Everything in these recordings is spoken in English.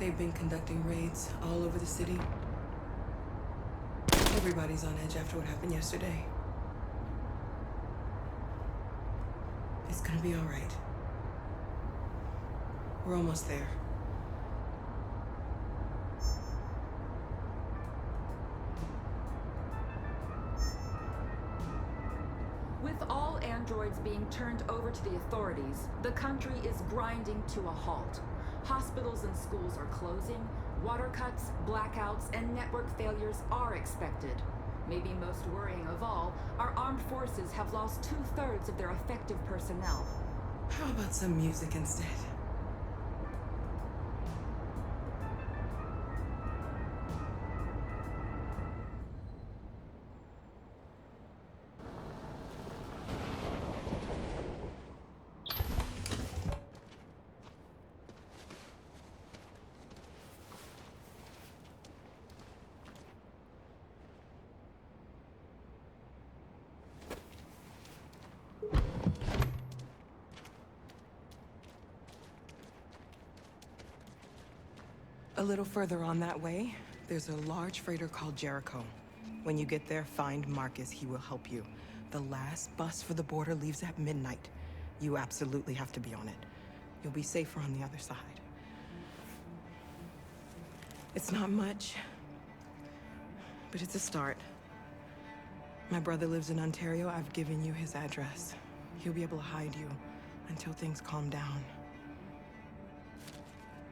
They've been conducting raids all over the city. Everybody's on edge after what happened yesterday. It's gonna be all right. We're almost there. With all androids being turned over to the authorities, the country is grinding to a halt. Hospitals and schools are closing, water cuts, blackouts, and network failures are expected. Maybe most worrying of all, our armed forces have lost 2/3 of their effective personnel. How about some music instead? A little further on that way, there's a large freighter called Jericho. When you get there, find Marcus. He will help you. The last bus for the border leaves at midnight. You absolutely have to be on it. You'll be safer on the other side. It's not much, but it's a start. My brother lives in Ontario. I've given you his address. He'll be able to hide you until things calm down.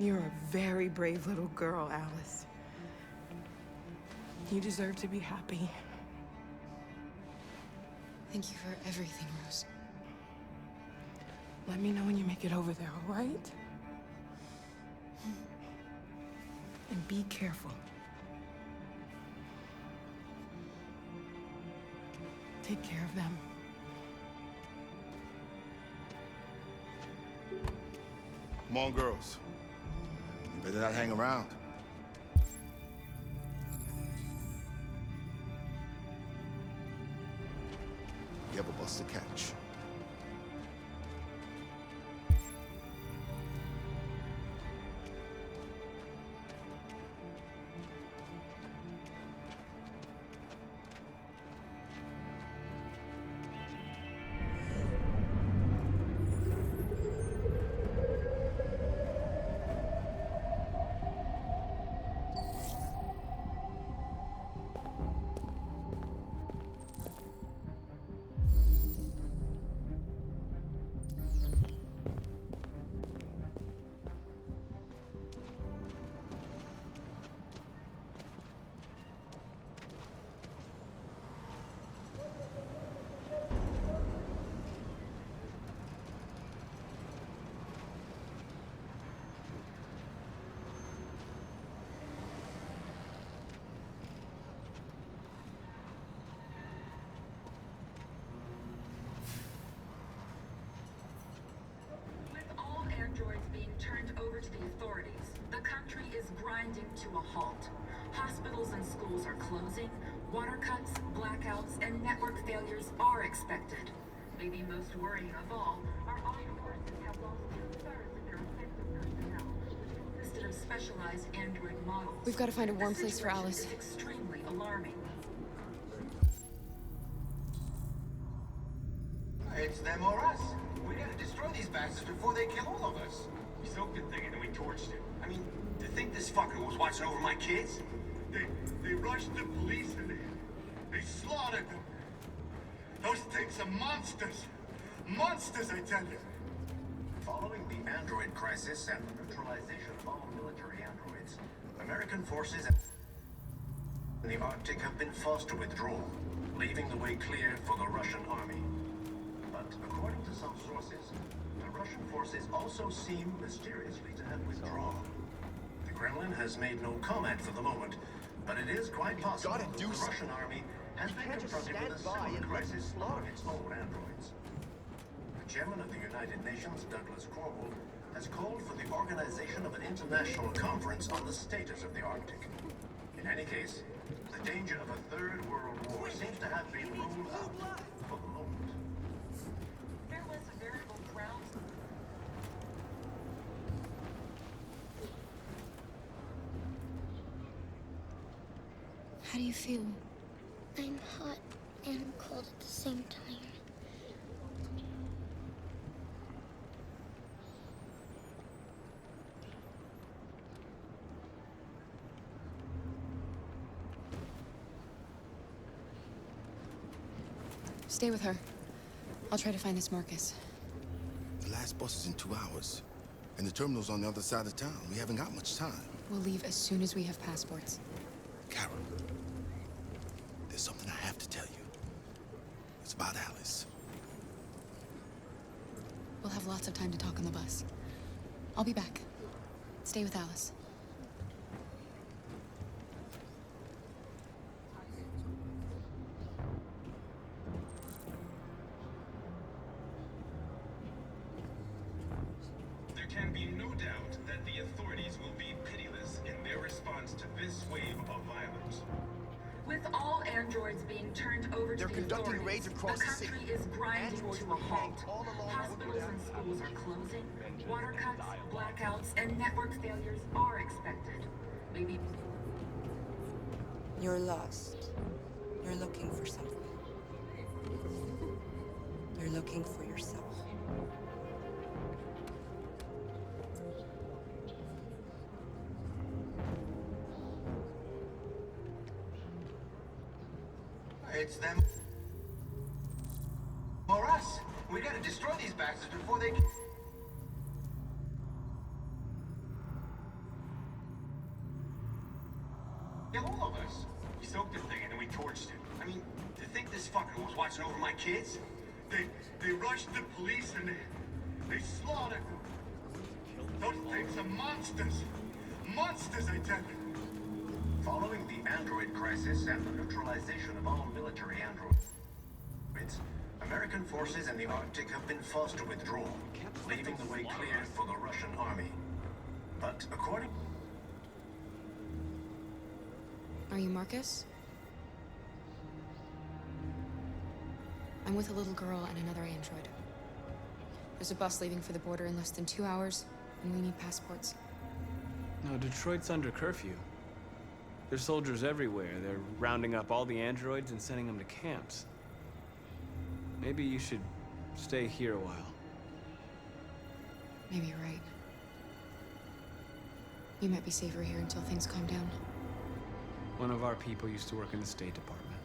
You're a very brave little girl, Alice. You deserve to be happy. Thank you for everything, Rose. Let me know when you make it over there, all right? And be careful. Take care of them. Come on, girls. You better not hang around. You have a bus to catch. Androids being turned over to the authorities, the country is grinding to a halt. Hospitals and schools are closing, water cuts, blackouts, and network failures are expected. Maybe most worrying of all, our armed forces have lost 2/3 of their effective personnel, which consisted of specialized android models. We've got to find a warm place for Alice. It's extremely alarming. It's them or us. We gotta destroy these bastards before they kill all of us. We soaked the thing and then we torched it. I mean, to think this fucker was watching over my kids? They rushed the police and they slaughtered them. Those things are monsters. Monsters, I tell you. Following the android crisis and the neutralization of all military androids, American forces in the Arctic have been forced to withdraw, leaving the way clear for the Russian army. But according to some sources, the Russian forces also seem mysteriously to have withdrawn. The Kremlin has made no comment for the moment, but it is quite possible that the Russian army has been confronted with a similar crisis among its own androids. The chairman of the United Nations, Douglas Cornwall, has called for the organization of an international conference on the status of the Arctic. In any case, the danger of a third world war seems to have been ruled out for the moment. There was a veritable ground. How do you feel? I'm hot and cold at the same time. Stay with her. I'll try to find this Marcus. The last bus is in 2 hours. And the terminal's on the other side of town. We haven't got much time. We'll leave as soon as we have passports. Carol, there's something I have to tell you. It's about Alice. We'll have lots of time to talk on the bus. I'll be back. Stay with Alice. There can be no doubt that the authorities will be pitiless in their response to this wave of violence. With all androids being turned over to They're the conducting authorities, raids across the the city. country is grinding Androids to a will hang halt. all along Hospitals and schools are closing. Water cuts, blackouts, and network failures are expected. Maybe You're lost. You're looking for something. You're looking for yourself. It's them or us. We gotta destroy these bastards before they can. Kill all of us. We soaked this thing and then we torched it. I mean, to think this fucker was watching over my kids? They rushed the police and they slaughtered them. Those things are monsters. Monsters, I tell you. Following the android crisis and the neutralization of all military androids, American forces in the Arctic have been forced to withdraw, leaving the way clear for the Russian army. But according... Are you Marcus? I'm with a little girl and another android. There's a bus leaving for the border in less than 2 hours, and we need passports. No, Detroit's under curfew. There's soldiers everywhere. They're rounding up all the androids and sending them to camps. Maybe you should stay here a while. Maybe you're right. You might be safer here until things calm down. One of our people used to work in the State Department.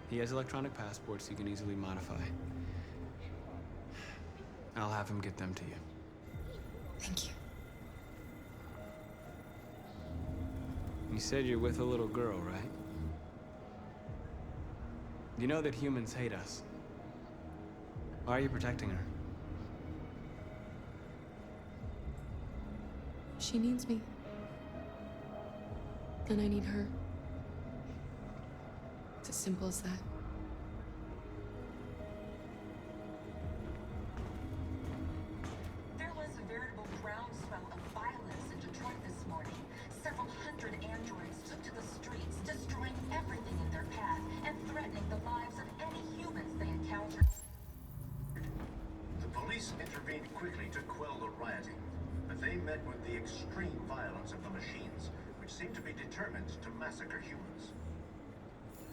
He has electronic passports he can easily modify. I'll have him get them to you. Thank you. You said you're with a little girl, right? You know that humans hate us. Why are you protecting her? She needs me. And I need her. It's as simple as that. there was a veritable groundswell of violence in Detroit this morning. Several hundred androids took to the streets, destroying everything in their path and threatening the lives of any humans they encountered. The police intervened quickly to quell the rioting, but they met with the extreme violence of the machines, which seemed to be determined to massacre humans.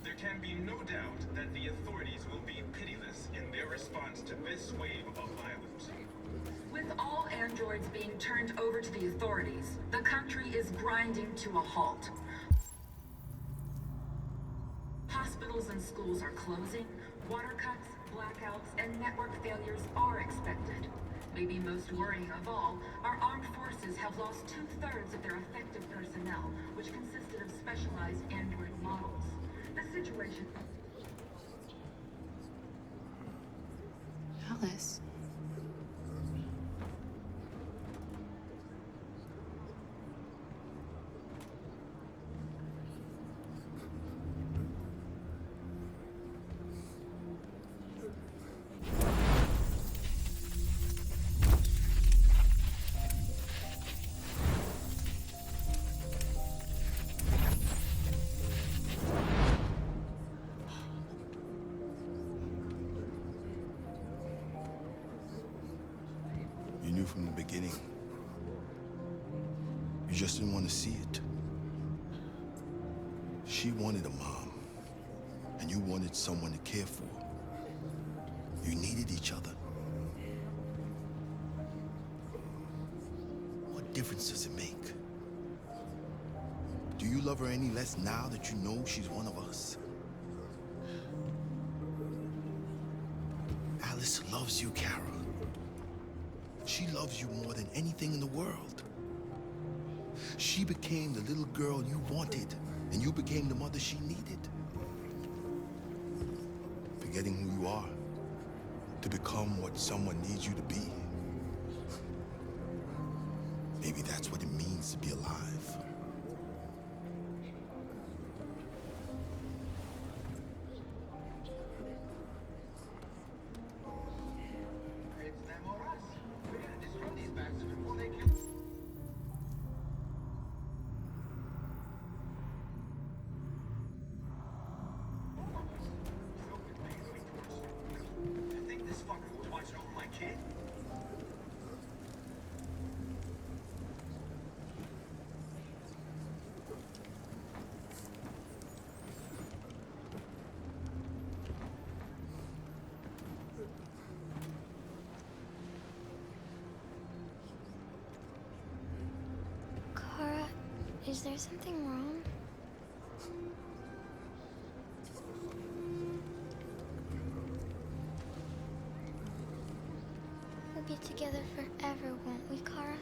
There can be no doubt that the authorities will be pitiless in their response to this wave of violence. With all androids being turned over to the authorities, the country is grinding to a halt. Hospitals and schools are closing, water cuts, blackouts, and network failures are expected. Maybe most worrying of all, our armed forces have lost 2/3 of their effective personnel, which consisted of specialized android models. The situation... Alice. You knew from the beginning. You just didn't want to see it. She wanted a mom, and you wanted someone to care for. You needed each other. What difference does it make? Do you love her any less now that you know she's one of us? Alice loves you, Kara. She loves you more than anything in the world. She became the little girl you wanted, and you became the mother she needed. Forgetting who you are to become what someone needs you to be. Maybe that's what it means to be alive. It's them or us. We're gonna destroy these bastards before they kill. You think this fucker was watching over my kid? Kara, is there something wrong? We'll be together forever, won't we, Kara?